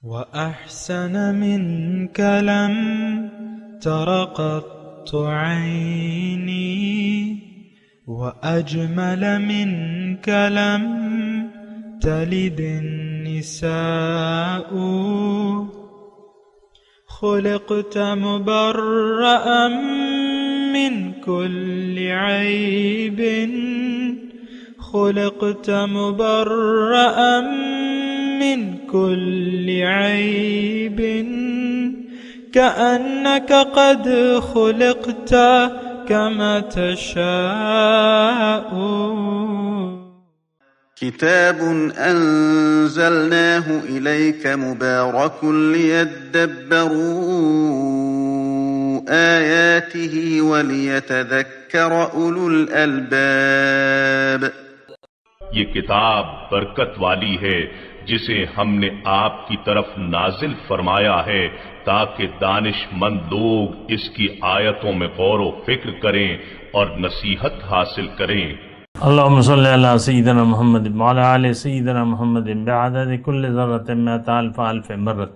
وأحسن منك لم تر قط عيني وأجمل منك لم تلد النساء خلقت مبرأ من كل عيب خلقت مبرأ من كل عيب كأنك قد خلقت كما تشاء. كتاب أنزلناه إليك مبارك ليدبروا آياته وليتذكر أولو الألباب. یہ کتاب برکت والی ہے جسے ہم نے آپ کی طرف نازل فرمایا ہے تاکہ دانش مند لوگ اس کی آیتوں میں غور و فکر کریں اور نصیحت حاصل کریں. اللہم صلی علی سیدنا محمد وعلی آل سیدنا محمد بعدد کل ذرۃ مئۃ الف الف مرت.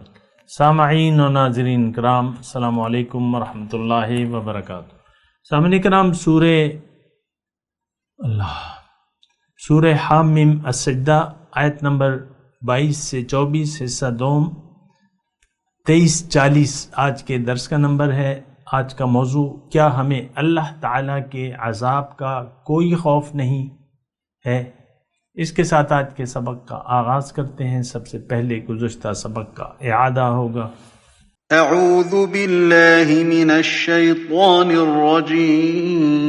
سامعین و ناظرین کرام، السلام علیکم ورحمۃ اللہ وبرکاتہ. سامعین کرام، سورہ حامیم السجدہ آیت نمبر 22 سے 24 حصہ دوم 23-40 آج کے درس کا نمبر ہے. آج کا موضوع، کیا ہمیں اللہ تعالیٰ کے عذاب کا کوئی خوف نہیں ہے؟ اس کے ساتھ آج کے سبق کا آغاز کرتے ہیں. سب سے پہلے گزشتہ سبق کا اعادہ ہوگا. اعوذ باللہ من الشیطان الرجیم.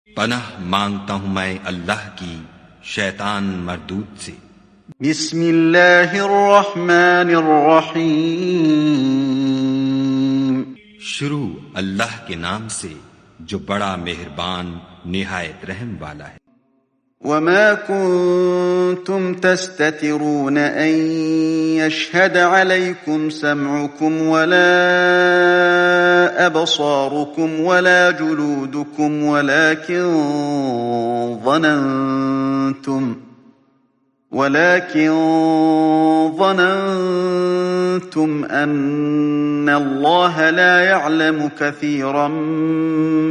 پناہ مانگتا ہوں میں اللہ کی شیطان مردود سے. بسم اللہ الرحمن الرحیم. شروع اللہ کے نام سے جو بڑا مہربان نہایت رحم والا ہے. وما كنتم تستترون أن يشهد عليكم سمعكم ولا أبصاركم ولا جلودكم ولكن ظننتم أن الله لا يعلم كثيرا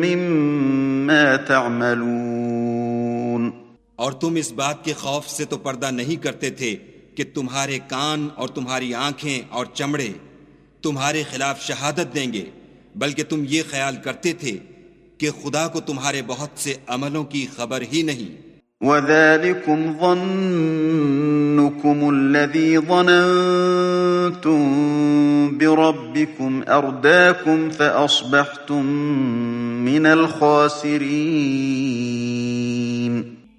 مما تعملون. اور تم اس بات کے خوف سے تو پردہ نہیں کرتے تھے کہ تمہارے کان اور تمہاری آنکھیں اور چمڑے تمہارے خلاف شہادت دیں گے، بلکہ تم یہ خیال کرتے تھے کہ خدا کو تمہارے بہت سے عملوں کی خبر ہی نہیں. وَذَلِكُمْ ظَنُّكُمُ الَّذِي ظَنَنْتُمْ بِرَبِّكُمْ أَرْدَاكُمْ فَأَصْبَحْتُمْ مِنَ الْخَاسِرِينَ.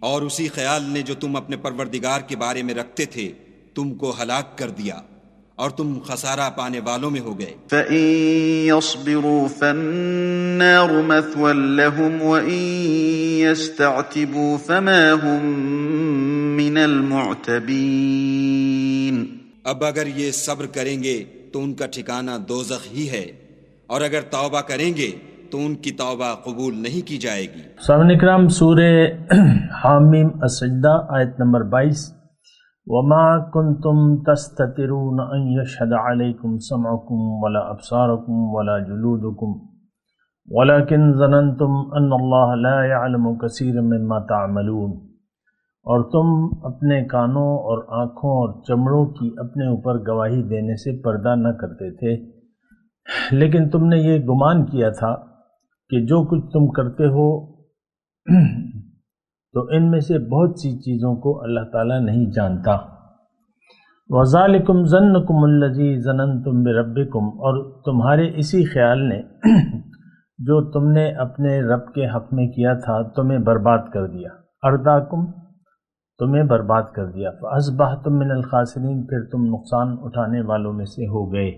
اور اسی خیال نے جو تم اپنے پروردگار کے بارے میں رکھتے تھے تم کو ہلاک کر دیا اور تم خسارہ پانے والوں میں ہو گئے. فَإِن يَصْبِرُوا فَالنَّارُ مَثْوًى لَهُمْ وَإِن يَسْتَعْتِبُوا فَمَا هُمْ مِنَ الْمُعْتَبِينَ. اب اگر یہ صبر کریں گے تو ان کا ٹھکانہ دوزخ ہی ہے، اور اگر توبہ کریں گے تو ان کی توبہ قبول نہیں کی جائے گی. سامعین کرام، سورہ حامیم السجدہ آیت نمبر 22. وما کنتم تستترون ان یشہد علیکم سمعکم ولا ابصارکم ولا جلودکم ولکن ظننتم ان اللہ لا يعلم کثیرا مما تعملون. اور تم اپنے کانوں اور آنکھوں اور چمڑوں کی اپنے اوپر گواہی دینے سے پردہ نہ کرتے تھے، لیکن تم نے یہ گمان کیا تھا کہ جو کچھ تم کرتے ہو تو ان میں سے بہت سی چیزوں کو اللہ تعالیٰ نہیں جانتا. وَذَلِكُمْ ظَنُّكُمُ الَّذِي ظَنَنْتُمْ بِرَبِّكُمْ. اور تمہارے اسی خیال نے جو تم نے اپنے رب کے حق میں کیا تھا تمہیں برباد کر دیا. ارداکم، تمہیں برباد کر دیا. فَأَصْبَحْتُمْ مِنَ الْخَاسِرِينَ، پھر تم نقصان اٹھانے والوں میں سے ہو گئے.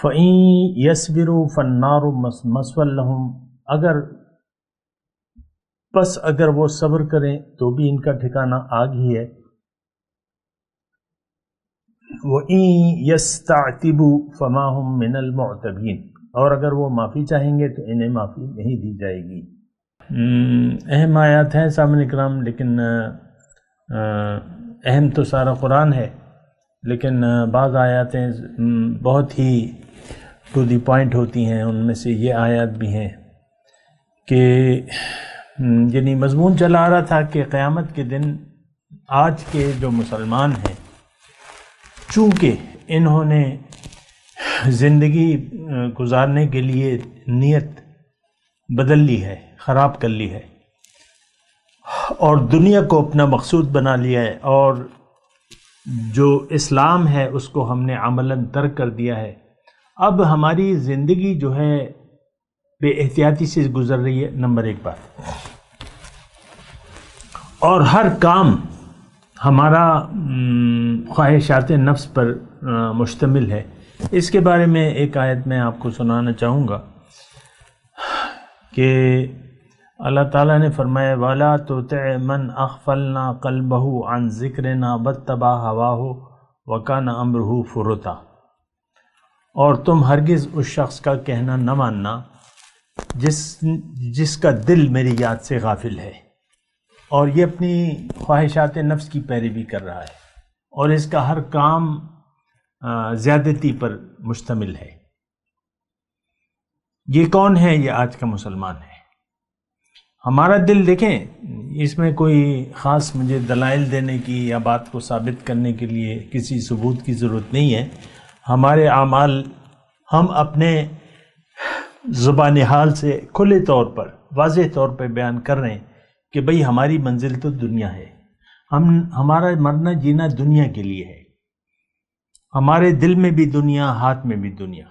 فَإِن يَصْبِرُوا فَالنَّارُ مَثْوًى لَهُمْ. اگر وہ صبر کریں تو بھی ان کا ٹھکانہ آگ ہی ہے. وَإِن يَسْتَعْتِبُوا فَمَا هُمْ مِنَ الْمُعْتَبِينَ. اور اگر وہ معافی چاہیں گے تو انہیں معافی نہیں دی جائے گی. اہم آیات ہیں سامعین کرام، لیکن اہم تو سارا قرآن ہے، لیکن بعض آیاتیں بہت ہی ٹو دی پوائنٹ ہوتی ہیں. ان میں سے یہ آیات بھی ہیں کہ یعنی مضمون چلا آ رہا تھا کہ قیامت کے دن آج کے جو مسلمان ہیں، چونکہ انہوں نے زندگی گزارنے کے لیے نیت بدل لی ہے، خراب کر لی ہے، اور دنیا کو اپنا مقصود بنا لیا ہے، اور جو اسلام ہے اس کو ہم نے عملاً ترک کر دیا ہے. اب ہماری زندگی جو ہے بے احتیاطی سے گزر رہی ہے، نمبر ایک بات، اور ہر کام ہمارا خواہشات نفس پر مشتمل ہے. اس کے بارے میں ایک آیت میں آپ کو سنانا چاہوں گا کہ اللہ تعالیٰ نے فرمایا وَلَا تُطِعْ مَنْ أَغْفَلْنَا قَلْبَهُ عَنْ ذِكْرِنَا وَاتَّبَعَ هَوَاهُ وَكَانَ أَمْرُهُ فُرُطًا. اور تم ہرگز اس شخص کا کہنا نہ ماننا جس کا دل میری یاد سے غافل ہے، اور یہ اپنی خواہشات نفس کی پیروی کر رہا ہے، اور اس کا ہر کام زیادتی پر مشتمل ہے. یہ کون ہے؟ یہ آج کا مسلمان ہے. ہمارا دل دیکھیں، اس میں کوئی خاص مجھے دلائل دینے کی یا بات کو ثابت کرنے کے لیے کسی ثبوت کی ضرورت نہیں ہے. ہمارے اعمال ہم اپنے زبان حال سے کھلے طور پر واضح طور پہ بیان کر رہے ہیں کہ بھئی ہماری منزل تو دنیا ہے، ہمارا مرنا جینا دنیا کے لیے ہے، ہمارے دل میں بھی دنیا، ہاتھ میں بھی دنیا.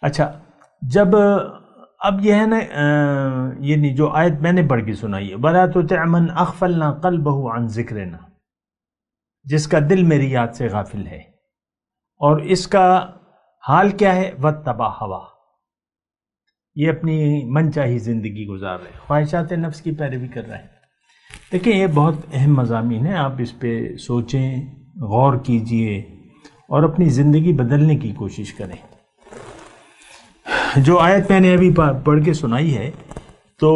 اچھا، جب اب یہ ہے نا، یعنی جو آیت میں نے پڑھ کے سنائی ہے وَلَا تُطِعْ مَنْ أَغْفَلْنَا قَلْبَهُ عَنْ ذِكْرِنَا، جس کا دل میری یاد سے غافل ہے، اور اس کا حال کیا ہے؟ وَاتَّبَعَ هَوَاهُ، یہ اپنی من چاہی زندگی گزار رہے، خواہشات نفس کی پیروی کر رہے ہیں. دیکھیں یہ بہت اہم مضامین ہیں، آپ اس پہ سوچیں، غور کیجئے اور اپنی زندگی بدلنے کی کوشش کریں. جو آیت میں نے ابھی پڑھ کے سنائی ہے تو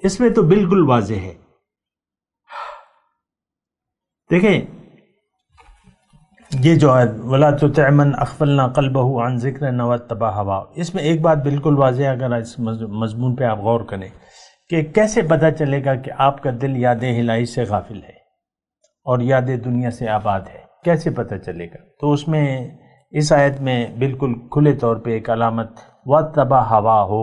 اس میں تو بالکل واضح ہے. دیکھیں یہ جو آیت وَلَا تُطِعْ مَنْ أَغْفَلْنَا قَلْبَهُ عَنْ ذِكْرِنَا وَاتَّبَعَ هَوَاهُ، اس میں ایک بات بالکل واضح ہے. اگر اس مضمون پہ آپ غور کریں کہ کیسے پتہ چلے گا کہ آپ کا دل یاد الہی سے غافل ہے اور یاد دنیا سے آباد ہے، کیسے پتہ چلے گا؟ تو اس میں اس آیت میں بالکل کھلے طور پہ ایک علامت وَاتَّبَعَ هَوَاهُ،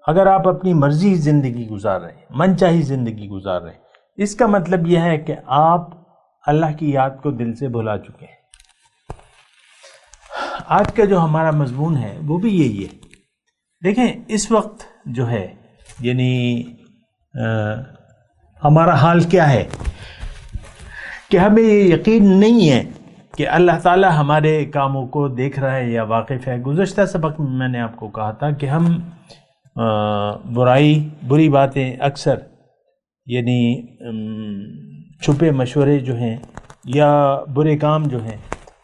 اگر آپ اپنی مرضی زندگی گزار رہے ہیں، من چاہی زندگی گزار رہے ہیں، اس کا مطلب یہ ہے کہ آپ اللہ کی یاد کو دل سے بھلا چکے ہیں. آج کا جو ہمارا مضمون ہے وہ بھی یہی ہے. دیکھیں اس وقت جو ہے یعنی ہمارا حال کیا ہے کہ ہمیں یہ یقین نہیں ہے کہ اللہ تعالیٰ ہمارے کاموں کو دیکھ رہا ہے یا واقف ہے. گزشتہ سبق میں میں نے آپ کو کہا تھا کہ ہم بری باتیں اکثر یعنی چھپے مشورے جو ہیں یا برے کام جو ہیں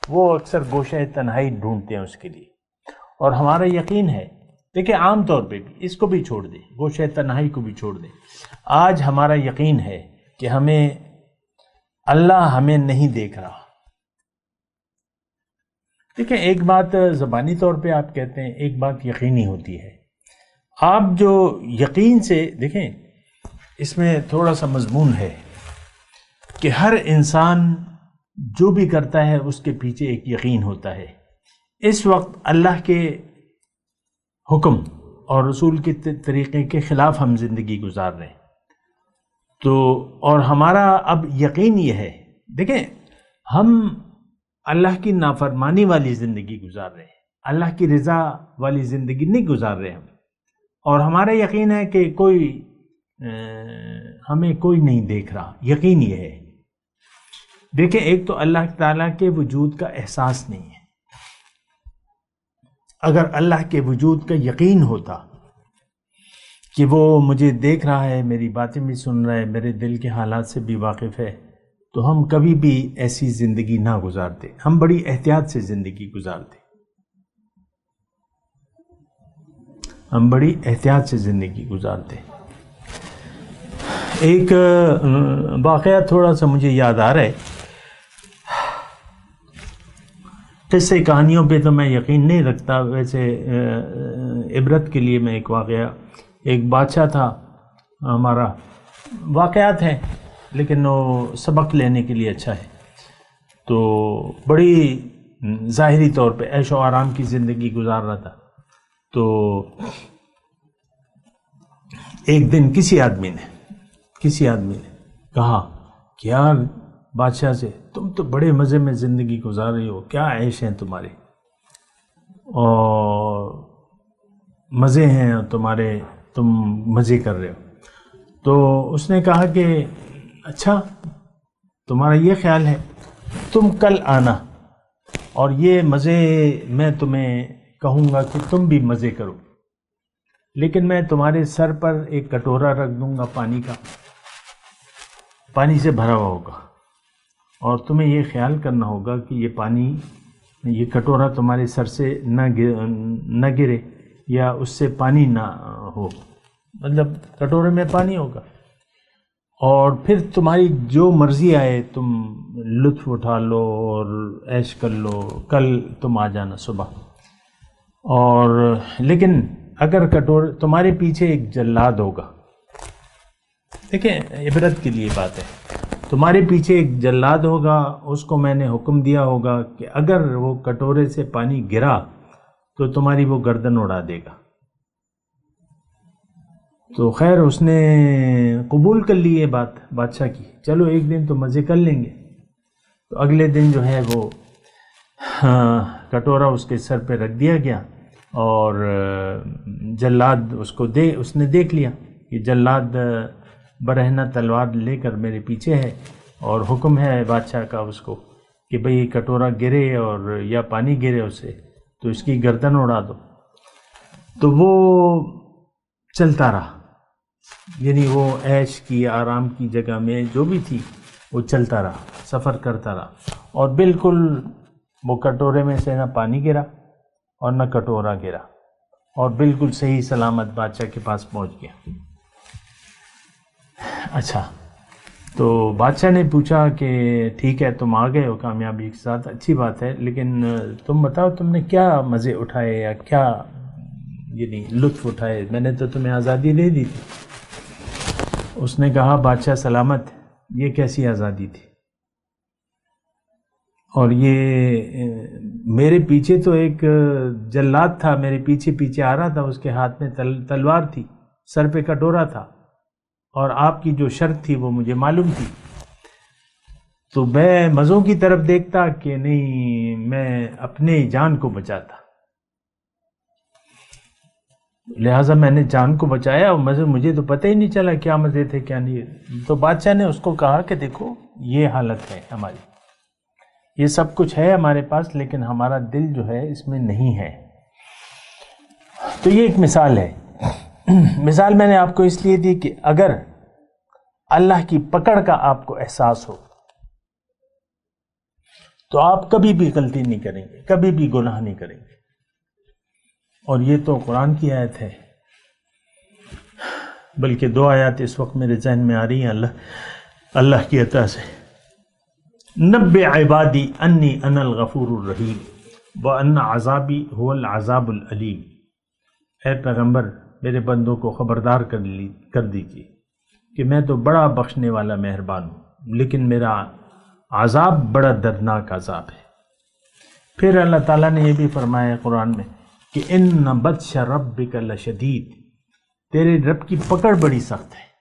وہ اکثر گوشہ تنہائی ڈھونڈتے ہیں اس کے لیے، اور ہمارا یقین ہے، دیکھیں عام طور پہ بھی اس کو بھی چھوڑ دیں، گوشہ تنہائی کو بھی چھوڑ دیں، آج ہمارا یقین ہے کہ اللہ ہمیں نہیں دیکھ رہا. دیکھیں ایک بات زبانی طور پہ آپ کہتے ہیں، ایک بات یقینی ہوتی ہے. آپ جو یقین سے دیکھیں اس میں تھوڑا سا مضمون ہے کہ ہر انسان جو بھی کرتا ہے اس کے پیچھے ایک یقین ہوتا ہے. اس وقت اللہ کے حکم اور رسول کے طریقے کے خلاف ہم زندگی گزار رہے ہیں، تو اور ہمارا اب یقین یہ ہے، دیکھیں ہم اللہ کی نافرمانی والی زندگی گزار رہے ہیں، اللہ کی رضا والی زندگی نہیں گزار رہے ہم، اور ہمارا یقین ہے کہ ہمیں کوئی نہیں دیکھ رہا. یقین یہ ہے. دیکھیں ایک تو اللہ تعالیٰ کے وجود کا احساس نہیں ہے. اگر اللہ کے وجود کا یقین ہوتا کہ وہ مجھے دیکھ رہا ہے، میری باتیں بھی سن رہا ہے، میرے دل کے حالات سے بھی واقف ہے، تو ہم کبھی بھی ایسی زندگی نہ گزارتے. ہم بڑی احتیاط سے زندگی گزارتے. ہم بڑی احتیاط سے زندگی گزارتے. ایک واقعہ تھوڑا سا مجھے یاد آ رہا ہے. قصے کہانیوں پہ تو میں یقین نہیں رکھتا، ویسے عبرت کے لیے میں ایک واقعہ، ایک بادشاہ تھا ہمارا، واقعات ہیں لیکن وہ سبق لینے کے لیے اچھا ہے. تو بڑی ظاہری طور پہ عیش و آرام کی زندگی گزار رہا تھا. تو ایک دن کسی آدمی نے کہا کہ یار بادشاہ سے، تم تو بڑے مزے میں زندگی گزار رہی ہو، کیا عیش ہیں تمہارے اور مزے ہیں تمہارے، تم مزے کر رہے ہو. تو اس نے کہا کہ اچھا تمہارا یہ خیال ہے، تم کل آنا اور یہ مزے میں تمہیں کہوں گا کہ تم بھی مزے کرو، لیکن میں تمہارے سر پر ایک کٹورا رکھ دوں گا پانی کا، پانی سے بھرا ہوا ہوگا، اور تمہیں یہ خیال کرنا ہوگا کہ یہ پانی، یہ کٹورا تمہارے سر سے نہ گرے یا اس سے پانی نہ ہو، مطلب کٹورے میں پانی ہوگا، اور پھر تمہاری جو مرضی آئے تم لطف اٹھا لو اور عیش کر لو، کل تم آ جانا صبح. اور لیکن اگر کٹورے، تمہارے پیچھے ایک جلاد ہوگا، دیکھیں عبرت کے لیے بات ہے، تمہارے پیچھے ایک جلاد ہوگا، اس کو میں نے حکم دیا ہوگا کہ اگر وہ کٹورے سے پانی گرا تو تمہاری وہ گردن اڑا دے گا. تو خیر اس نے قبول کر لی یہ بات بادشاہ کی، چلو ایک دن تو مزے کر لیں گے. تو اگلے دن جو ہے وہ کٹورا اس کے سر پہ رکھ دیا گیا، اور جلاد اس نے دیکھ لیا کہ جلاد برہنہ تلوار لے کر میرے پیچھے ہے، اور حکم ہے بادشاہ کا اس کو کہ بھئی کٹورا گرے اور یا پانی گرے اس سے تو اس کی گردن اڑا دو. تو وہ چلتا رہا، یعنی وہ عیش کی، آرام کی جگہ میں جو بھی تھی وہ چلتا رہا، سفر کرتا رہا، اور بالکل وہ کٹورے میں سے نہ پانی گرا اور نہ کٹورا گرا، اور بالکل صحیح سلامت بادشاہ کے پاس پہنچ گیا. اچھا، تو بادشاہ نے پوچھا کہ ٹھیک ہے تم آ گئے ہو کامیابی کے ساتھ، اچھی بات ہے، لیکن تم بتاؤ تم نے کیا مزے اٹھائے یا کیا یعنی لطف اٹھائے، میں نے تو تمہیں آزادی دے دی تھی. اس نے کہا بادشاہ سلامت، یہ کیسی آزادی تھی، اور یہ میرے پیچھے تو ایک جلاد تھا، میرے پیچھے پیچھے آ رہا تھا، اس کے ہاتھ میں تلوار تھی، سر پہ کٹورا تھا، اور آپ کی جو شرط تھی وہ مجھے معلوم تھی. تو میں مزوں کی طرف دیکھتا کہ نہیں، میں اپنے جان کو بچاتا، لہٰذا میں نے جان کو بچایا، اور مجھے تو پتہ ہی نہیں چلا کیا مزے تھے کیا نہیں. تو بادشاہ نے اس کو کہا کہ دیکھو یہ حالت ہے ہماری، یہ سب کچھ ہے ہمارے پاس، لیکن ہمارا دل جو ہے اس میں نہیں ہے. تو یہ ایک مثال ہے. مثال میں نے آپ کو اس لیے دی کہ اگر اللہ کی پکڑ کا آپ کو احساس ہو تو آپ کبھی بھی غلطی نہیں کریں گے، کبھی بھی گناہ نہیں کریں گے. اور یہ تو قرآن کی آیت ہے، بلکہ دو آیات اس وقت میرے ذہن میں آ رہی ہیں اللہ کی عطا سے. نبئ عبادی انی انا الغفور الرحیم وان عذابی هو العذاب العلیم. اے پیغمبر میرے بندوں کو خبردار کر دیجیے کہ میں تو بڑا بخشنے والا مہربان ہوں، لیکن میرا عذاب بڑا دردناک عذاب ہے. پھر اللہ تعالیٰ نے یہ بھی فرمایا قرآن میں کہ ان بطش ربک لشدید، تیرے رب کی پکڑ بڑی سخت ہے.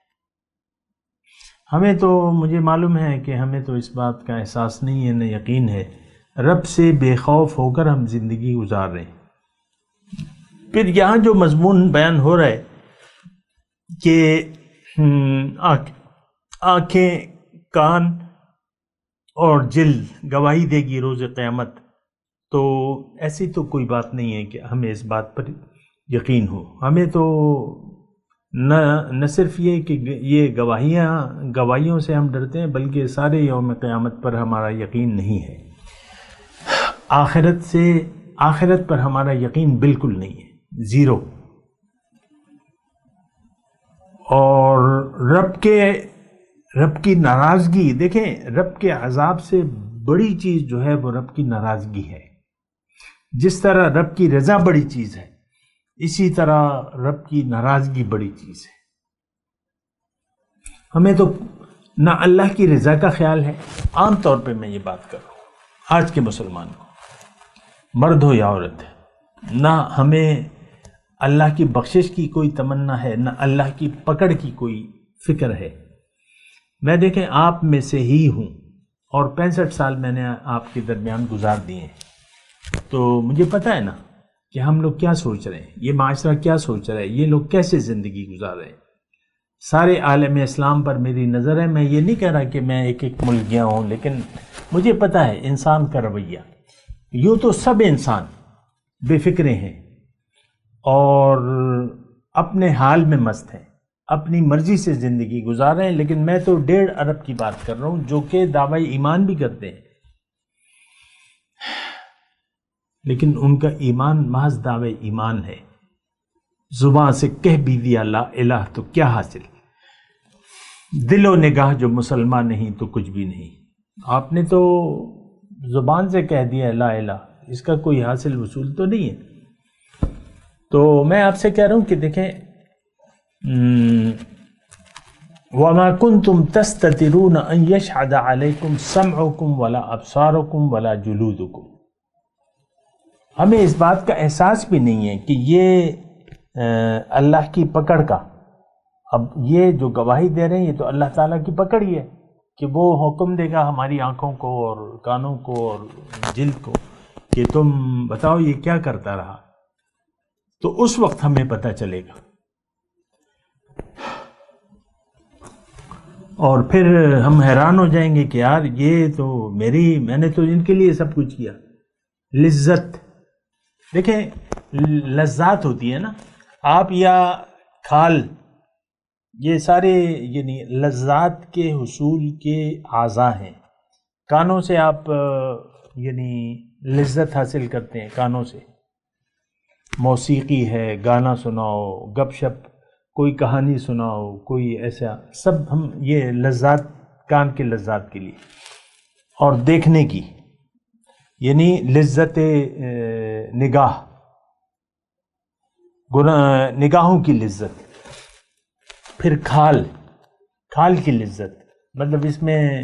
ہمیں تو، مجھے معلوم ہے کہ ہمیں تو اس بات کا احساس نہیں ہے، نہ یقین ہے. رب سے بے خوف ہو کر ہم زندگی گزار رہے ہیں. پھر یہاں جو مضمون بیان ہو رہا ہے کہ آنکھیں، کان اور جلد گواہی دے گی روز قیامت، تو ایسی تو کوئی بات نہیں ہے کہ ہمیں اس بات پر یقین ہو. ہمیں تو نہ صرف یہ کہ یہ گواہیوں سے ہم ڈرتے ہیں، بلکہ سارے یوم قیامت پر ہمارا یقین نہیں ہے. آخرت پر ہمارا یقین بالکل نہیں ہے، زیرو. اور رب کے رب کی ناراضگی، دیکھیں رب کے عذاب سے بڑی چیز جو ہے وہ رب کی ناراضگی ہے. جس طرح رب کی رضا بڑی چیز ہے، اسی طرح رب کی ناراضگی بڑی چیز ہے. ہمیں تو نہ اللہ کی رضا کا خیال ہے. عام طور پہ میں یہ بات کر رہا ہوں، آج کے مسلمان کو، مرد ہو یا عورت ہے، نہ ہمیں اللہ کی بخشش کی کوئی تمنا ہے، نہ اللہ کی پکڑ کی کوئی فکر ہے. میں دیکھیں آپ میں سے ہی ہوں اور 65 سال میں نے آپ کے درمیان گزار دیے ہیں، تو مجھے پتہ ہے نا کہ ہم لوگ کیا سوچ رہے ہیں، یہ معاشرہ کیا سوچ رہا ہے، یہ لوگ کیسے زندگی گزار رہے ہیں. سارے عالم اسلام پر میری نظر ہے. میں یہ نہیں کہہ رہا کہ میں ایک ملک گیا ہوں، لیکن مجھے پتہ ہے انسان کا رویہ. یوں تو سب انسان بے فکرے ہیں اور اپنے حال میں مست ہیں، اپنی مرضی سے زندگی گزار رہے ہیں. لیکن میں تو 1.5 ارب کی بات کر رہا ہوں جو کہ دعوی ایمان بھی کرتے ہیں، لیکن ان کا ایمان محض دعوی ایمان ہے. زبان سے کہہ بھی دیا لا الہ تو کیا حاصل، دل و نگاہ جو مسلمان نہیں تو کچھ بھی نہیں. آپ نے تو زبان سے کہہ دیا لا الہ، اس کا کوئی حاصل وصول تو نہیں ہے. تو میں آپ سے کہہ رہا ہوں کہ دیکھیں وَمَا كُنْتُمْ تَسْتَتِرُونَ أَن يَشْهَدَ عَلَيْكُمْ سَمْعُكُمْ وَلَا أَبْصَارُكُمْ وَلَا جُلُودُكُمْ. ہمیں اس بات کا احساس بھی نہیں ہے کہ یہ اللہ کی پکڑ کا، اب یہ جو گواہی دے رہے ہیں یہ تو اللہ تعالیٰ کی پکڑ ہی ہے کہ وہ حکم دے گا ہماری آنکھوں کو اور کانوں کو اور جلد کو کہ تم بتاؤ یہ کیا کرتا رہا. تو اس وقت ہمیں پتہ چلے گا. اور پھر ہم حیران ہو جائیں گے کہ یار یہ تو میں نے تو ان کے لیے سب کچھ کیا. لذت، دیکھیں لذات ہوتی ہے نا، آپ یا کھال، یہ سارے یعنی لذات کے حصول کے اعضاء ہیں. کانوں سے آپ یعنی لذت حاصل کرتے ہیں، کانوں سے موسیقی ہے، گانا سناؤ، گپ شپ، کوئی کہانی سناؤ، کوئی ایسا، سب ہم یہ لذات کان کے لذات کے لیے. اور دیکھنے کی یعنی لذت نگاہ، نگاہوں کی لذت. پھر کھال کی لذت، مطلب اس میں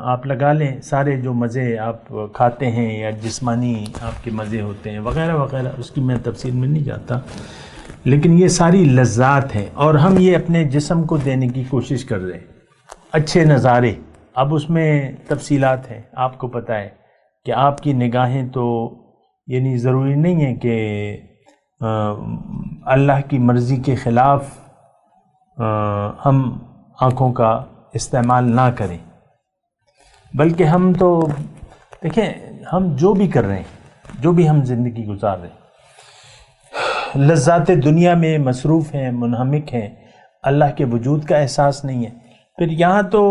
آپ لگا لیں سارے جو مزے آپ کھاتے ہیں یا جسمانی آپ کے مزے ہوتے ہیں وغیرہ وغیرہ، اس کی میں تفصیل میں نہیں جاتا، لیکن یہ ساری لذات ہیں اور ہم یہ اپنے جسم کو دینے کی کوشش کر رہے ہیں. اچھے نظارے، اب اس میں تفصیلات ہیں، آپ کو پتہ ہے کہ آپ کی نگاہیں تو یعنی ضروری نہیں ہے کہ اللہ کی مرضی کے خلاف ہم آنکھوں کا استعمال نہ کریں، بلکہ ہم تو دیکھیں ہم جو بھی کر رہے ہیں، جو بھی ہم زندگی گزار رہے ہیں، لذات دنیا میں مصروف ہیں، منہمک ہیں، اللہ کے وجود کا احساس نہیں ہے. پھر یہاں تو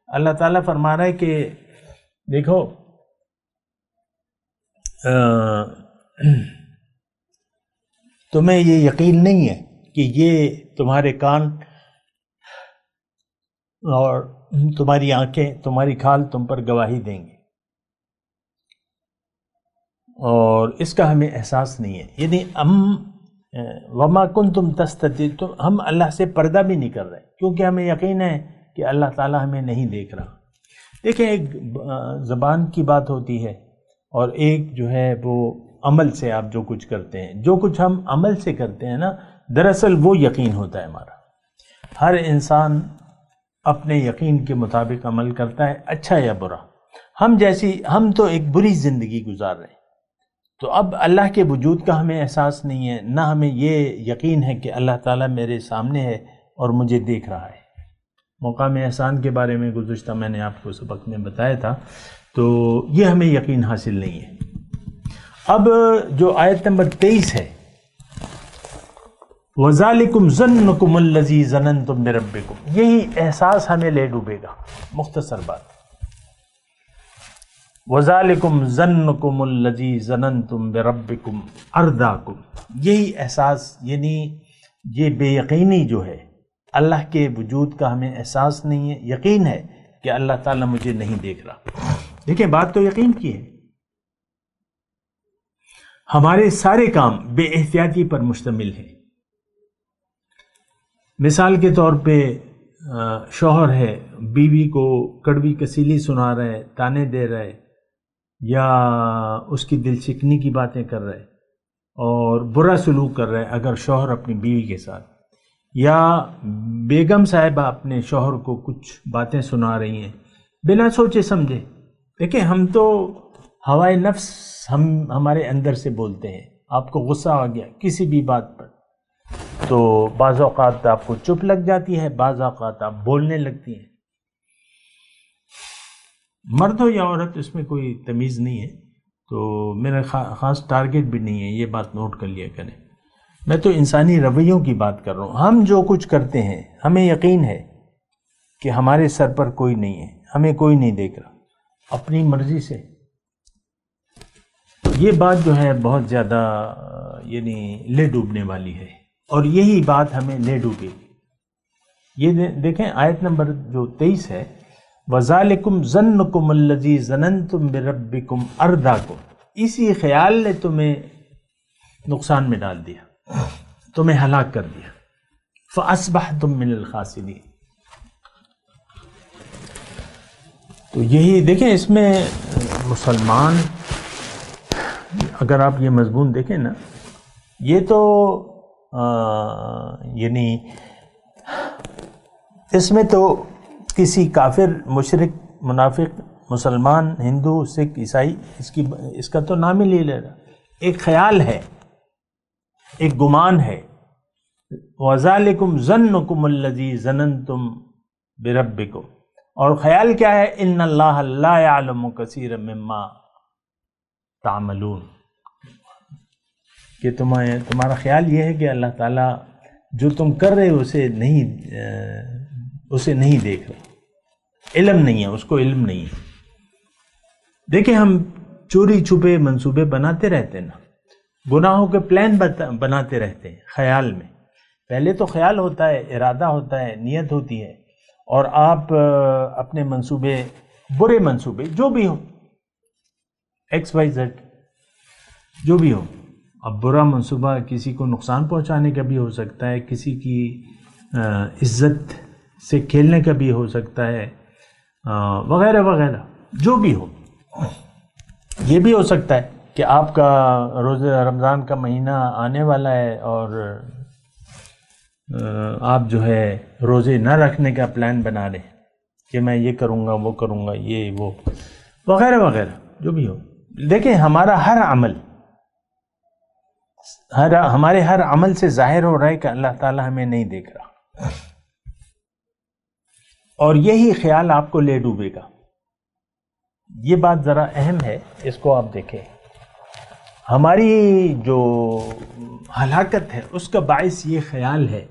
اللہ تعالیٰ فرما رہا ہے کہ دیکھو تمہیں یہ یقین نہیں ہے کہ یہ تمہارے کان اور تمہاری آنکھیں، تمہاری کھال تم پر گواہی دیں گے، اور اس کا ہمیں احساس نہیں ہے. یعنی ہم وما کنتم تستترون، ہم اللہ سے پردہ بھی نہیں کر رہے کیونکہ ہمیں یقین ہے کہ اللہ تعالیٰ ہمیں نہیں دیکھ رہا. دیکھیں ایک زبان کی بات ہوتی ہے اور ایک جو ہے وہ عمل سے آپ جو کچھ کرتے ہیں. جو کچھ ہم عمل سے کرتے ہیں نا، دراصل وہ یقین ہوتا ہے ہمارا. ہر انسان اپنے یقین کے مطابق عمل کرتا ہے، اچھا یا برا. ہم تو ایک بری زندگی گزار رہے ہیں، تو اب اللہ کے وجود کا ہمیں احساس نہیں ہے، نہ ہمیں یہ یقین ہے کہ اللہ تعالیٰ میرے سامنے ہے اور مجھے دیکھ رہا ہے. مقام احسان کے بارے میں گزشتہ میں نے آپ کو سبق میں بتایا تھا، تو یہ ہمیں یقین حاصل نہیں ہے. اب جو آیت نمبر 23 ہے، وَذَلِكُمْ ظَنُّكُمُ الَّذِي ظَنَنْتُمْ بِرَبِّكُمْ، یہی احساس ہمیں لے ڈوبے گا. مختصر بات، وَذَلِكُمْ ظَنُّكُمُ الَّذِي ظَنَنْتُمْ بِرَبِّكُمْ أَرْدَاكُمْ، یہی احساس یعنی یہ بے یقینی جو ہے اللہ کے وجود کا ہمیں احساس نہیں ہے، یقین ہے کہ اللہ تعالیٰ مجھے نہیں دیکھ رہا۔ دیکھیں بات تو یقین کی ہے۔ ہمارے سارے کام بے احتیاطی پر مشتمل ہیں۔ مثال کے طور پہ شوہر ہے، بیوی کو کڑوی کسیلی سنا رہا ہے، تانے دے رہا ہے، یا اس کی دل شکنی کی باتیں کر رہا ہے اور برا سلوک کر رہا ہے اگر شوہر اپنی بیوی کے ساتھ، یا بیگم صاحبہ اپنے شوہر کو کچھ باتیں سنا رہی ہیں بنا سوچے سمجھے۔ دیکھیں ہم تو ہوائے نفس ہمارے اندر سے بولتے ہیں۔ آپ کو غصہ آ گیا کسی بھی بات پر تو بعض اوقات آپ کو چپ لگ جاتی ہے، بعض اوقات آپ بولنے لگتی ہیں۔ مرد ہو یا عورت اس میں کوئی تمیز نہیں ہے، تو میرا خاص ٹارگٹ بھی نہیں ہے، یہ بات نوٹ کر لیا کریں۔ میں تو انسانی رویوں کی بات کر رہا ہوں۔ ہم جو کچھ کرتے ہیں ہمیں یقین ہے کہ ہمارے سر پر کوئی نہیں ہے، ہمیں کوئی نہیں دیکھ رہا، اپنی مرضی سے۔ یہ بات جو ہے بہت زیادہ یعنی لے ڈوبنے والی ہے، اور یہی بات ہمیں لے ڈوبے گی۔ یہ دیکھیں آیت نمبر جو 23 ہے، وَذَلِكُمْ ظَنُّكُمُ الَّذِي ظَنَنْتُمْ بِرَبِّكُمْ أَرْدَاكُمْ، اسی خیال نے تمہیں نقصان میں ڈال دیا، تمہیں ہلاک کر دیا۔ فَأَصْبَحْتُمْ مِنَ الْخَاسِرِينَ۔ تو یہی دیکھیں اس میں مسلمان، اگر آپ یہ مضمون دیکھیں نا، یہ تو یعنی اس میں تو کسی کافر، مشرک، منافق، مسلمان، ہندو، سکھ، عیسائی اس کا تو نام ہی لے لے رہا۔ ایک خیال ہے، ایک گمان ہے۔ وَذَلِكُمْ ظَنُّكُمُ الَّذِي ظَنَنْتُمْ بِرَبِّكُمْ، اور خیال کیا ہے؟ إِنَّ اللَّهَ لَا يَعْلَمُ كَثِيرًا مِّمَّا تَعْمَلُونَ، کہ تمہارا خیال یہ ہے کہ اللہ تعالیٰ جو تم کر رہے ہو اسے نہیں دیکھ رہا، علم نہیں ہے، اس کو علم نہیں ہے۔ دیکھیں ہم چوری چھپے منصوبے بناتے رہتے ہیں نا، گناہوں کے پلان بناتے رہتے ہیں خیال میں۔ پہلے تو خیال ہوتا ہے، ارادہ ہوتا ہے، نیت ہوتی ہے، اور آپ اپنے منصوبے، برے منصوبے جو بھی ہو، XYZ جو بھی ہو، اب برا منصوبہ کسی کو نقصان پہنچانے کا بھی ہو سکتا ہے، کسی کی عزت سے کھیلنے کا بھی ہو سکتا ہے، وغیرہ وغیرہ جو بھی ہو۔ یہ بھی ہو سکتا ہے کہ آپ کا روزہ رمضان کا مہینہ آنے والا ہے اور آپ جو ہے روزے نہ رکھنے کا پلان بنا رہے ہیں کہ میں یہ کروں گا، وہ کروں گا، یہ وہ وغیرہ وغیرہ جو بھی ہو۔ دیکھیں ہمارا ہر عمل، ہمارے ہر عمل سے ظاہر ہو رہا ہے کہ اللہ تعالیٰ ہمیں نہیں دیکھ رہا، اور یہی خیال آپ کو لے ڈوبے گا۔ یہ بات ذرا اہم ہے، اس کو آپ دیکھیں۔ ہماری جو ہلاکت ہے اس کا باعث یہ خیال ہے۔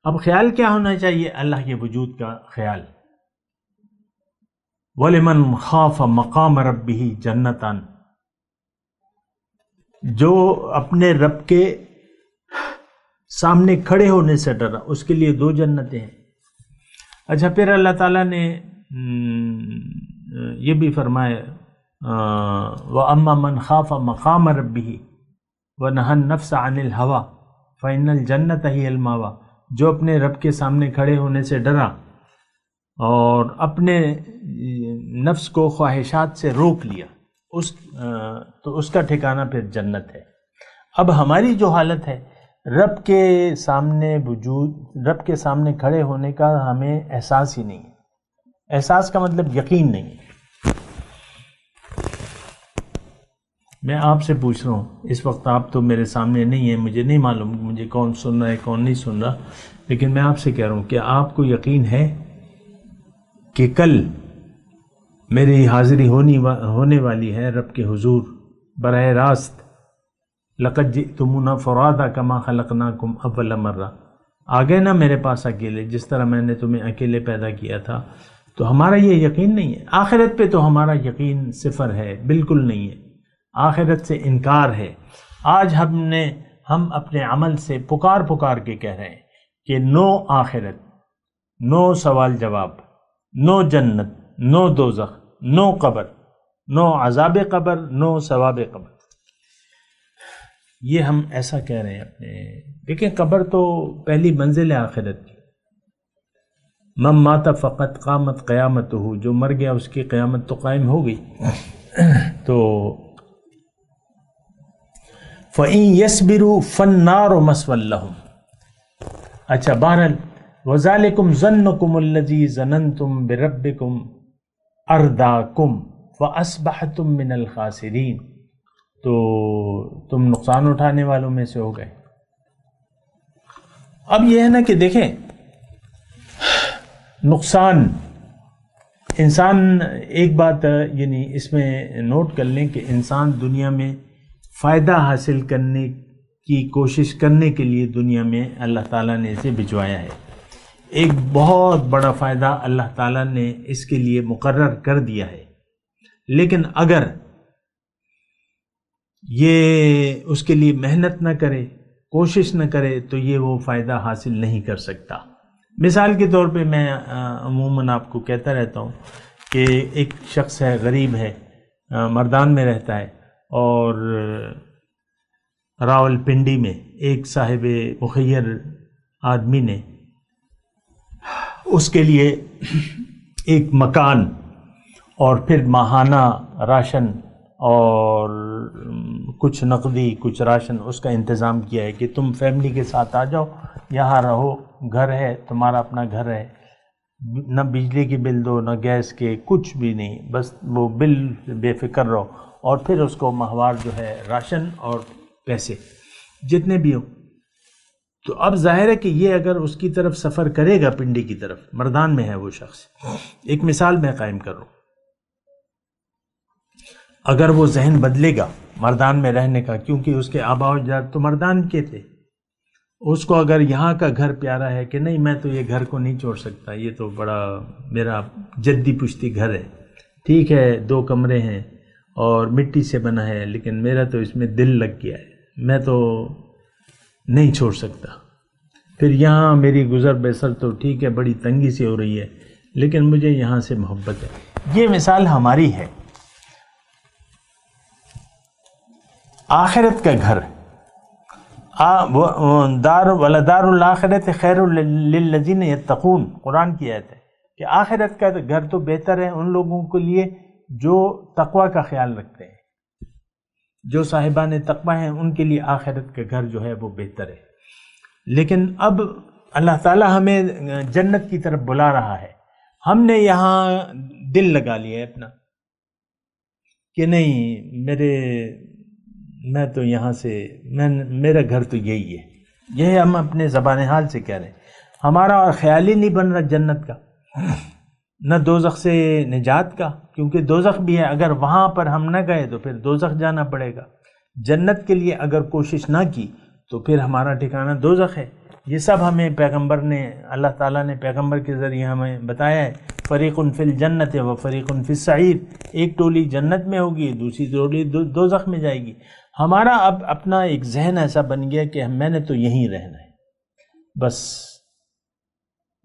اب خیال کیا ہونا چاہیے؟ اللہ کے وجود کا خیال۔ وَلِمَنْ خَافَ مَقَامَ رَبِّهِ جَنَّتَانِ، جو اپنے رب کے سامنے کھڑے ہونے سے ڈرا اس کے لیے 2 جنتیں ہیں۔ اچھا پھر اللہ تعالیٰ نے یہ بھی فرمایا وَأَمَّا مَنْ خَافَ مَقَامَ رَبِّهِ وَنَهَى النَّفْسَ عَنِ الْهَوَىٰ فَإِنَّ الْجَنَّةَ هِيَ الْمَأْوَىٰ، جو اپنے رب کے سامنے کھڑے ہونے سے ڈرا اور اپنے نفس کو خواہشات سے روک لیا، تو اس کا ٹھکانہ پھر جنت ہے۔ اب ہماری جو حالت ہے، رب کے سامنے کھڑے ہونے کا ہمیں احساس ہی نہیں ہے۔ احساس کا مطلب یقین نہیں ہے۔ میں آپ سے پوچھ رہا ہوں، اس وقت آپ تو میرے سامنے نہیں ہیں، مجھے نہیں معلوم مجھے کون سن رہا ہے کون نہیں سن رہا، لیکن میں آپ سے کہہ رہا ہوں کہ آپ کو یقین ہے کہ کل میری حاضری ہونے والی ہے رب کے حضور براہ راست؟ لَقَدْ جِئْتُمُونَا فُرَادَىٰ كَمَا خَلَقْنَاكُمْ أَوَّلَ مَرَّةٍ، آ گئے نا میرے پاس اکیلے، جس طرح میں نے تمہیں اکیلے پیدا کیا تھا۔ تو ہمارا یہ یقین نہیں ہے۔ آخرت پہ تو ہمارا یقین صفر ہے، بالکل نہیں ہے۔ آخرت سے انکار ہے۔ آج ہم اپنے عمل سے پکار کے کہہ رہے ہیں کہ نو آخرت، نو سوال جواب، نو جنت، نو دوزخ، نو قبر، نو عذاب قبر، نو ثواب قبر. یہ ہم ایسا کہہ رہے ہیں اپنے. دیکھیں قبر تو پہلی منزل ہے آخرت کی. من مات فقط قامت قیامت ہو، جو مر گیا اس کی قیامت تو قائم ہو گئی. تو فَإِن يَصْبِرُوا فَالنَّارُ مَثْوًى لَهُمْ. اچھا بہرحال وَذَلِكُمْ ظَنُّكُمُ الَّذِي ظَنَنْتُمْ بِرَبِّكُمْ أَرْدَاكُمْ فَأَصْبَحْتُمْ مِنَ الْخَاسِرِينَ. تو تم نقصان اٹھانے والوں میں سے ہو گئے. اب یہ ہے نا کہ دیکھیں نقصان انسان، ایک بات یعنی اس میں نوٹ کر لیں کہ انسان دنیا میں فائدہ حاصل کرنے کی کوشش کرنے کے لیے دنیا میں اللہ تعالیٰ نے اسے بھجوایا ہے. ایک بہت بڑا فائدہ اللہ تعالیٰ نے اس کے لیے مقرر کر دیا ہے، لیکن اگر یہ اس کے لیے محنت نہ کرے، کوشش نہ کرے، تو یہ وہ فائدہ حاصل نہیں کر سکتا. مثال کے طور پہ میں عموماً آپ کو کہتا رہتا ہوں کہ ایک شخص ہے، غریب ہے، مردان میں رہتا ہے، اور راول پنڈی میں ایک صاحب مخیر آدمی نے اس کے لیے ایک مکان اور پھر ماہانہ راشن اور کچھ نقدی کچھ راشن اس کا انتظام کیا ہے کہ تم فیملی کے ساتھ آ جاؤ، یہاں رہو، گھر ہے تمہارا اپنا گھر ہے، نہ بجلی کی بل دو نہ گیس کے، کچھ بھی نہیں، بس وہ بل بے فکر رہو، اور پھر اس کو ماہوار جو ہے راشن اور پیسے جتنے بھی ہوں. تو اب ظاہر ہے کہ یہ اگر اس کی طرف سفر کرے گا، پنڈی کی طرف، مردان میں ہے وہ شخص، ایک مثال میں قائم کر رہا ہوں، اگر وہ ذہن بدلے گا مردان میں رہنے کا، کیونکہ اس کے آباء و اجداد تو مردان کے تھے، اس کو اگر یہاں کا گھر پیارا ہے کہ نہیں میں تو یہ گھر کو نہیں چھوڑ سکتا، یہ تو بڑا میرا جدی پشتی گھر ہے، ٹھیک ہے 2 کمرے ہیں اور مٹی سے بنا ہے، لیکن میرا تو اس میں دل لگ گیا ہے، میں تو نہیں چھوڑ سکتا. پھر یہاں میری گزر بسر تو ٹھیک ہے بڑی تنگی سے ہو رہی ہے، لیکن مجھے یہاں سے محبت ہے. یہ مثال ہماری ہے. آخرت کا گھر، وَلَدَارُ الْآخِرَةِ خَيْرٌ لِلَّذِينَ يَتَّقُونَ، قرآن کی آیت ہے کہ آخرت کا گھر تو بہتر ہے ان لوگوں کے لیے جو تقوی کا خیال رکھتے ہیں، جو صاحبان تقوی ہیں ان کے لیے آخرت کا گھر جو ہے وہ بہتر ہے. لیکن اب اللہ تعالی ہمیں جنت کی طرف بلا رہا ہے، ہم نے یہاں دل لگا لیا ہے اپنا کہ نہیں میں تو یہاں سے میرا گھر تو یہی ہے. یہ ہم اپنے زبان حال سے کہہ رہے ہیں، ہمارا اور خیال ہی نہیں بن رہا جنت کا، نہ دوزخ سے نجات کا، کیونکہ دوزخ بھی ہے، اگر وہاں پر ہم نہ گئے تو پھر دوزخ جانا پڑے گا. جنت کے لیے اگر کوشش نہ کی تو پھر ہمارا ٹھکانہ دوزخ ہے. یہ سب ہمیں پیغمبر نے، اللہ تعالیٰ نے پیغمبر کے ذریعے ہمیں بتایا ہے. فریق فی الجنت و فریق فی السعیر، ایک ٹولی جنت میں ہوگی، دوسری ٹولی دوزخ میں جائے گی. ہمارا اب اپنا ایک ذہن ایسا بن گیا کہ میں نے تو یہیں رہنا ہے، بس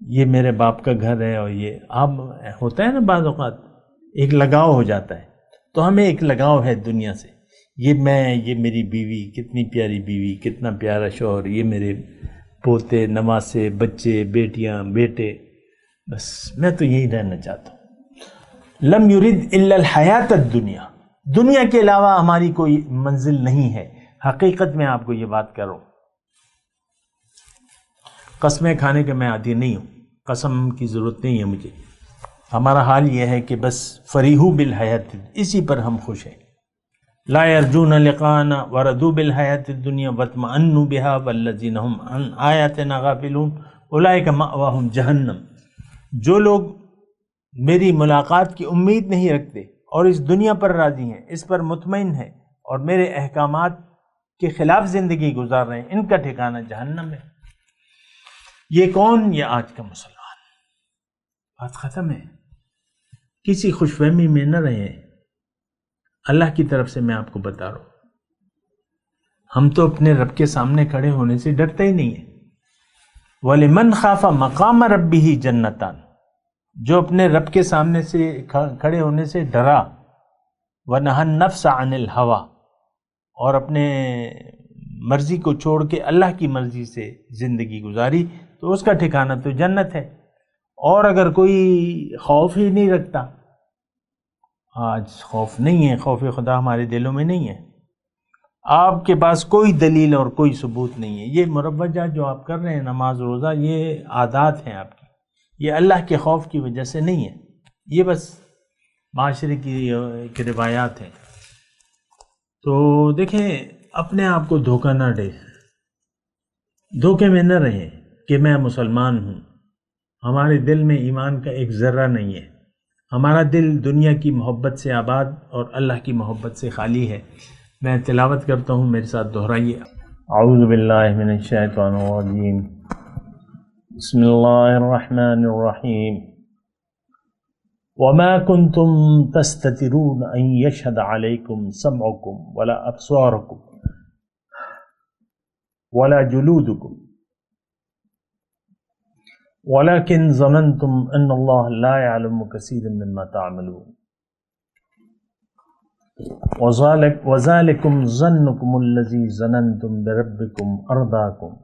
یہ میرے باپ کا گھر ہے. اور یہ اب ہوتا ہے نا بعض اوقات ایک لگاؤ ہو جاتا ہے، تو ہمیں ایک لگاؤ ہے دنیا سے، یہ میری بیوی، کتنی پیاری بیوی، کتنا پیارا شوہر، یہ میرے پوتے نواسے، بچے، بیٹیاں، بیٹے، بس میں تو یہی رہنا چاہتا ہوں. لم یرد الا الحیات الدنیا، دنیا کے علاوہ ہماری کوئی منزل نہیں ہے. حقیقت میں آپ کو یہ بات کر رہا ہوں، قسمیں کھانے کے میں عادی نہیں ہوں، قسم کی ضرورت نہیں ہے مجھے. ہمارا حال یہ ہے کہ بس فریحوا بالحیات، اسی پر ہم خوش ہیں. لا یرجون لقاءنا ورضوا بالحیات الدنیا واطمأنوا بها والذین هم عن آیاتنا غافلون اولئک مأواہم جہنم. جو لوگ میری ملاقات کی امید نہیں رکھتے اور اس دنیا پر راضی ہیں، اس پر مطمئن ہیں اور میرے احکامات کے خلاف زندگی گزار رہے ہیں، ان کا ٹھکانہ جہنم ہے. یہ کون؟ یہ آج کا مسلمان. بات ختم ہے. کسی خوش فہمی میں نہ رہیں. اللہ کی طرف سے میں آپ کو بتا رہا ہوں، ہم تو اپنے رب کے سامنے کھڑے ہونے سے ڈرتے ہی نہیں ہیں. وَلِمَنْ خَافَ مَقَامَ رَبِّهِ جَنَّتان، جو اپنے رب کے سامنے سے کھڑے ہونے سے ڈرا، وَنَهَى النَّفْسَ عَنِ الْهَوَىٰ، اور اپنے مرضی کو چھوڑ کے اللہ کی مرضی سے زندگی گزاری، تو اس کا ٹھکانہ تو جنت ہے۔ اور اگر کوئی خوف ہی نہیں رکھتا، آج خوف نہیں ہے، خوف خدا ہمارے دلوں میں نہیں ہے، آپ کے پاس کوئی دلیل اور کوئی ثبوت نہیں ہے، یہ مروجہ جو آپ کر رہے ہیں نماز روزہ، یہ عادات ہیں آپ کی، یہ اللہ کے خوف کی وجہ سے نہیں ہے، یہ بس معاشرے کی روایات ہیں۔ تو دیکھیں، اپنے آپ کو دھوکہ نہ دے، دھوکے میں نہ رہیں کہ میں مسلمان ہوں۔ ہمارے دل میں ایمان کا ایک ذرہ نہیں ہے، ہمارا دل دنیا کی محبت سے آباد اور اللہ کی محبت سے خالی ہے۔ میں تلاوت کرتا ہوں، میرے ساتھ دہرائیے۔ اعوذ باللہ من الشیطان الرجیم، بسم اللہ الرحمن الرحیم۔ وما كنتم تستترون ان يشهد عليكم سمعكم ولا ابصاركم ولا جلودكم ولكن ظننتم ان الله لا يعلم كثيرا مما تعملون وذلكم ظنكم الذي ظننتم بربكم أرداكم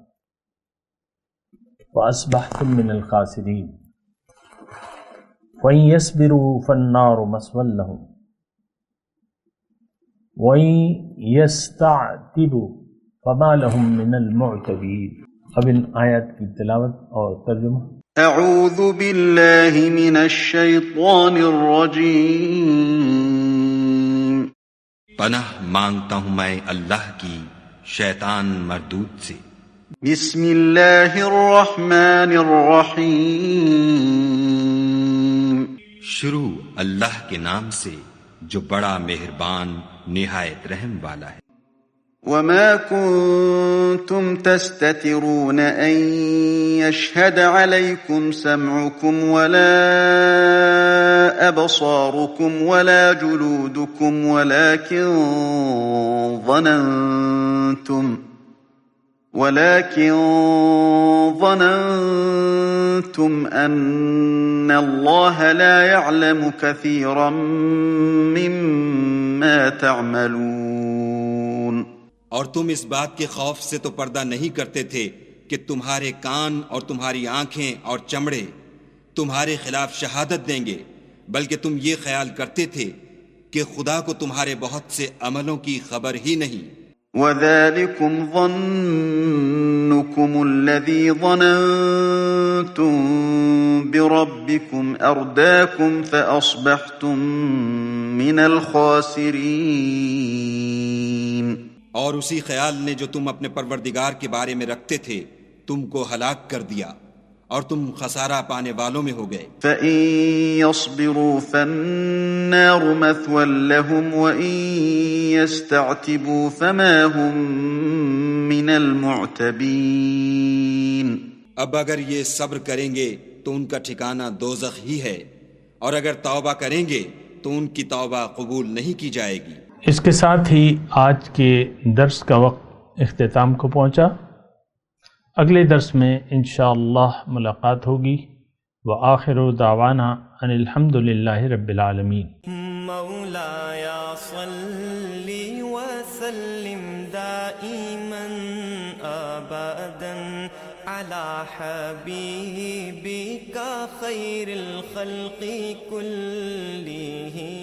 فأصبحتم من الخاسرين وإن يصبروا فالنار مثوى لهم وإن يستعتبوا فما لهم من المعتبين۔ اب ان آیات کی تلاوت اور ترجمہ۔ اعوذ باللہ من الشیطان الرجیم۔ پناہ مانگتا ہوں میں اللہ کی شیطان مردود سے۔ بسم اللہ الرحمن الرحیم۔ شروع اللہ کے نام سے جو بڑا مہربان نہایت رحم والا ہے۔ وما كنتم تستترون أن يشهد عليكم سمعكم ولا أبصاركم ولا جلودكم ولكن ظننتم أن الله لا يعلم كثيرا مما تعملون۔ اور تم اس بات کے خوف سے تو پردہ نہیں کرتے تھے کہ تمہارے کان اور تمہاری آنکھیں اور چمڑے تمہارے خلاف شہادت دیں گے، بلکہ تم یہ خیال کرتے تھے کہ خدا کو تمہارے بہت سے عملوں کی خبر ہی نہیں۔ وَذَلِكُمْ ظَنُّكُمُ الَّذِي ظَنَنْتُمْ بِرَبِّكُمْ أَرْدَاكُمْ فَأَصْبَحْتُمْ مِنَ الْخَاسِرِينَ۔ اور اسی خیال نے جو تم اپنے پروردگار کے بارے میں رکھتے تھے تم کو ہلاک کر دیا اور تم خسارہ پانے والوں میں ہو گئے۔ فَإِن يَصْبِرُوا فَالنَّارُ مَثْوًى لَهُمْ وَإِن يَسْتَعْتِبُوا فَمَا هُمْ مِنَ الْمُعْتَبِينَ۔ اب اگر یہ صبر کریں گے تو ان کا ٹھکانہ دوزخ ہی ہے، اور اگر توبہ کریں گے تو ان کی توبہ قبول نہیں کی جائے گی۔ اس کے ساتھ ہی آج کے درس کا وقت اختتام کو پہنچا۔ اگلے درس میں انشاءاللہ ملاقات ہوگی۔ وآخر دعوانا ان الحمدللہ رب العالمین۔ مولاي صل وسلم دائما ابدا على حبيبك خير الخلق كلهم۔